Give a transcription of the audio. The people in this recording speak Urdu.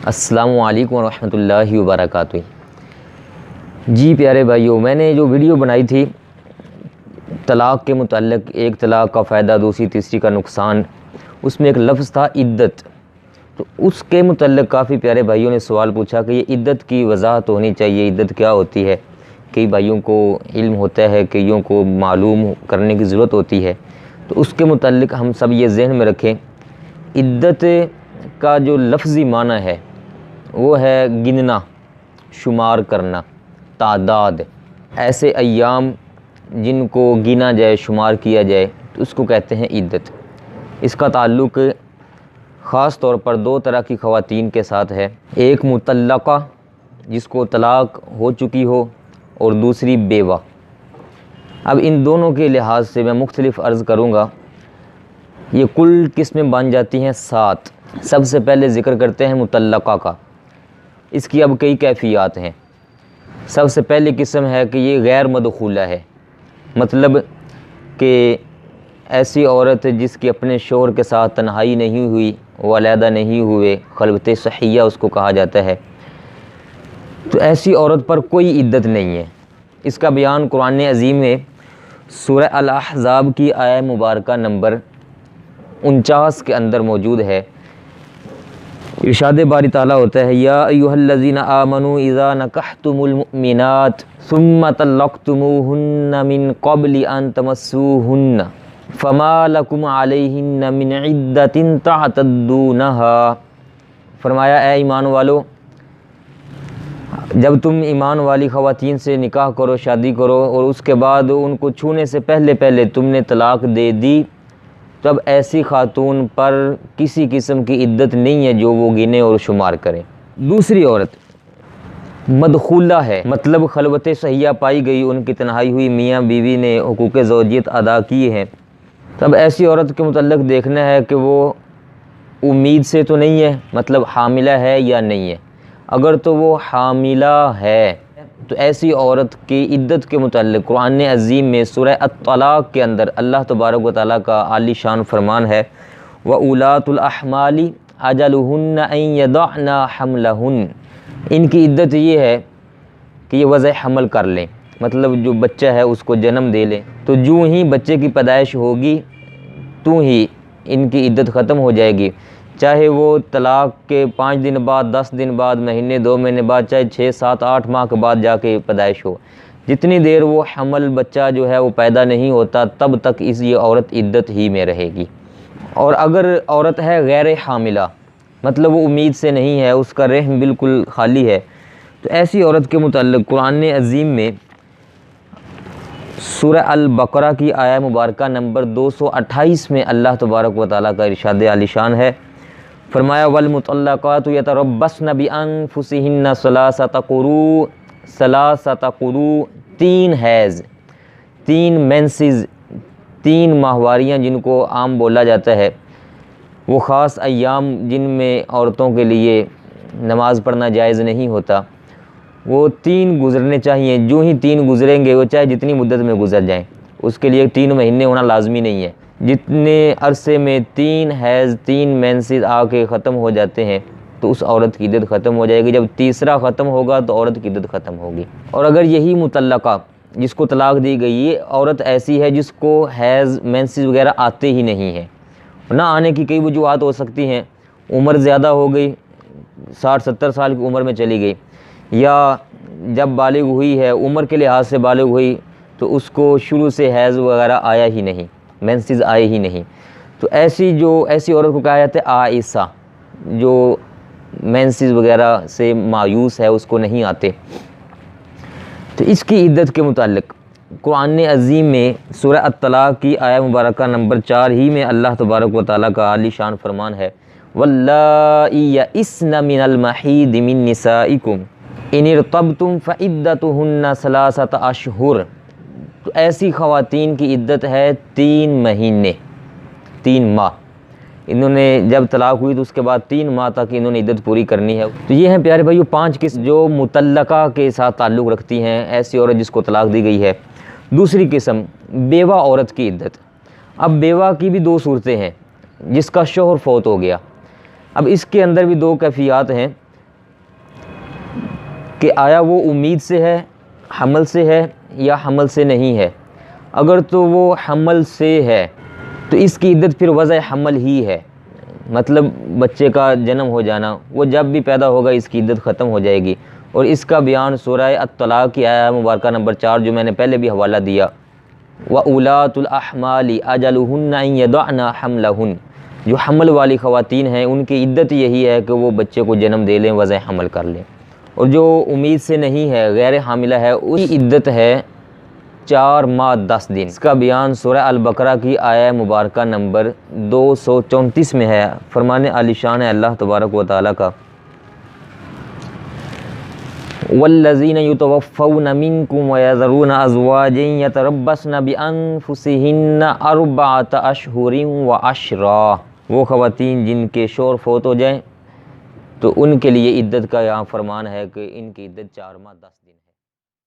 السلام علیکم ورحمۃ اللہ وبرکاتہ۔ جی پیارے بھائیوں، میں نے جو ویڈیو بنائی تھی طلاق کے متعلق، ایک طلاق کا فائدہ، دوسری تیسری کا نقصان، اس میں ایک لفظ تھا عدت۔ تو اس کے متعلق کافی پیارے بھائیوں نے سوال پوچھا کہ یہ عدت کی وضاحت ہونی چاہیے، عدت کیا ہوتی ہے۔ کئی بھائیوں کو علم ہوتا ہے، کئیوں کو معلوم کرنے کی ضرورت ہوتی ہے، تو اس کے متعلق ہم سب یہ ذہن میں رکھیں۔ عدت کا جو لفظی معنی ہے وہ ہے گننا، شمار کرنا، تعداد۔ ایسے ایام جن کو گنا جائے، شمار کیا جائے، تو اس کو کہتے ہیں عدت۔ اس کا تعلق خاص طور پر دو طرح کی خواتین کے ساتھ ہے، ایک مطلقہ جس کو طلاق ہو چکی ہو، اور دوسری بیوہ۔ اب ان دونوں کے لحاظ سے میں مختلف عرض کروں گا۔ یہ کل قسمیں بن جاتی ہیں 7۔ سب سے پہلے ذکر کرتے ہیں مطلقہ کا۔ اس کی اب کئی کیفیات ہیں۔ سب سے پہلی قسم ہے کہ یہ غیر مدخولہ ہے، مطلب کہ ایسی عورت جس کی اپنے شوہر کے ساتھ تنہائی نہیں ہوئی، وہ علیحدہ نہیں ہوئے، خلوت صحیہ اس کو کہا جاتا ہے، تو ایسی عورت پر کوئی عدت نہیں ہے۔ اس کا بیان قرآن عظیم میں سورہ الاحزاب کی آیہ مبارکہ نمبر 49 کے اندر موجود ہے۔ ارشاد باری تعالیٰ ہوتا ہے، یا ایھا الذین آمنوا اذا نکحتم المؤمنات ثم طلقتموہن من قبل ان تمسوہن فما لکم علیہن من عدۃ تعتدونہا۔ فرمایا اے ایمان والو، جب تم ایمان والی خواتین سے نکاح کرو، شادی کرو، اور اس کے بعد ان کو چھونے سے پہلے تم نے طلاق دے دی، تب ایسی خاتون پر کسی قسم کی عدت نہیں ہے جو وہ گنے اور شمار کرے۔ دوسری عورت مدخولہ ہے، مطلب خلوت صحیہ پائی گئی، ان کی تنہائی ہوئی، میاں بیوی نے حقوق زوجیت ادا کیے ہیں، تب ایسی عورت کے متعلق دیکھنا ہے کہ وہ امید سے تو نہیں ہے، مطلب حاملہ ہے یا نہیں ہے۔ اگر تو وہ حاملہ ہے تو ایسی عورت کی عدت کے متعلق قرآن عظیم میں سورہ الطلاق کے اندر اللہ تبارک و تعالیٰ کا عالی شان فرمان ہے، وَأُولَاتُ الْأَحْمَالِ أَجَلُهُنَّ أَن يَضَعْنَ حَمْلَهُنَّ۔ ان کی عدت یہ ہے کہ یہ وضع حمل کر لیں، مطلب جو بچہ ہے اس کو جنم دے لیں، تو جو ہی بچے کی پیدائش ہوگی تو ہی ان کی عدت ختم ہو جائے گی، چاہے وہ طلاق کے 5 دن بعد، 10 دن بعد، مہینے 2 مہینے بعد، چاہے 6 7 8 ماہ کے بعد جا کے پیدائش ہو، جتنی دیر وہ حمل بچہ جو ہے وہ پیدا نہیں ہوتا تب تک یہ عورت عدت ہی میں رہے گی۔ اور اگر عورت ہے غیر حاملہ، مطلب وہ امید سے نہیں ہے، اس کا رحم بالکل خالی ہے، تو ایسی عورت کے متعلق قرآن عظیم میں سورہ البقرہ کی آیہ مبارکہ نمبر 228 میں اللہ تبارک و تعالیٰ کا ارشاد عالی شان ہے۔ فرمایا والمطلقات یتربصن بانفسہن ثلاثۃ قروء، 3 حیض، 3 مینسز، 3 ماہواریاں جن کو عام بولا جاتا ہے، وہ خاص ایام جن میں عورتوں کے لیے نماز پڑھنا جائز نہیں ہوتا، وہ 3 گزرنے چاہیے۔ جو ہی 3 گزریں گے، وہ چاہے جتنی مدت میں گزر جائیں، اس کے لیے 3 مہینے ہونا لازمی نہیں ہے۔ جتنے عرصے میں 3 حیض، 3 مینسز آ کے ختم ہو جاتے ہیں تو اس عورت کی عدت ختم ہو جائے گی۔ جب تیسرا ختم ہوگا تو عورت کی عدت ختم ہوگی۔ اور اگر یہی مطلقہ جس کو طلاق دی گئی، یہ عورت ایسی ہے جس کو حیض، مینسز وغیرہ آتے ہی نہیں ہیں، نہ آنے کی کئی وجوہات ہو سکتی ہیں، عمر زیادہ ہو گئی، 60 70 سال کی عمر میں چلی گئی، یا جب بالغ ہوئی ہے، عمر کے لحاظ سے بالغ ہوئی تو اس کو شروع سے حیض وغیرہ آیا ہی نہیں، مینسز آئے ہی نہیں، تو ایسی عورت کو کہا جاتا ہے عائسہ، جو مینسز وغیرہ سے مایوس ہے، اس کو نہیں آتے۔ تو اس کی عدت کے متعلق قرآن عظیم میں سورہ الطلاق کی آیہ مبارکہ نمبر 4 ہی میں اللہ تبارک و تعالیٰ کا عالی شان فرمان ہے، واللائی یئسن من المحیض من نسائکم ان ارتبتم فعدتہن 3 اشہر۔ تو ایسی خواتین کی عدت ہے 3 مہینے، 3 ماہ۔ انہوں نے جب طلاق ہوئی تو اس کے بعد 3 ماہ تک انہوں نے عدت پوری کرنی ہے۔ تو یہ ہیں پیارے بھائیو 5 قسم جو مطلقہ کے ساتھ تعلق رکھتی ہیں، ایسی عورت جس کو طلاق دی گئی ہے۔ دوسری قسم بیوہ عورت کی عدت۔ اب بیوہ کی بھی 2 صورتیں ہیں، جس کا شوہر فوت ہو گیا۔ اب اس کے اندر بھی 2 کیفیات ہیں۔ کہ آیا وہ امید سے ہے، حمل سے ہے یا حمل سے نہیں ہے۔ اگر تو وہ حمل سے ہے تو اس کی عدت پھر وضع حمل ہی ہے، مطلب بچے کا جنم ہو جانا، وہ جب بھی پیدا ہوگا اس کی عدت ختم ہو جائے گی۔ اور اس کا بیان سورہ الطلاق کی آیہ مبارکہ نمبر 4 جو میں نے پہلے بھی حوالہ دیا، وَأُولَاتُ الْأَحْمَالِ أَجَلُهُنَّ أَن يَضَعْنَ حَمْلَهُنَّ، جو حمل والی خواتین ہیں ان کی عدت یہی ہے کہ وہ بچے کو جنم دے لیں، وضع حمل کر لیں۔ اور جو امید سے نہیں ہے، غیر حاملہ ہے، اس کی عدت ہے 4 ماہ 10 دن۔ اس کا بیان سورہ البقرہ کی آیہ مبارکہ نمبر 234 میں ہے۔ فرمان عالی شان ہے اللہ تبارک و تعالیٰ کا، وَالَّذِينَ يُتَوَفَّوْنَ مِنكُمْ وَيَذَرُونَ أَزْوَاجًا يَتَرَبَّصْنَ بِأَنفُسِهِنَّ 4 أَشْهُرٍ وَعَشْرًا، وہ خواتین جن کے شوہر فوت ہو جائیں تو ان کے لیے عدت کا یہاں فرمان ہے کہ ان کی عدت 4 ماہ 10 دن ہے۔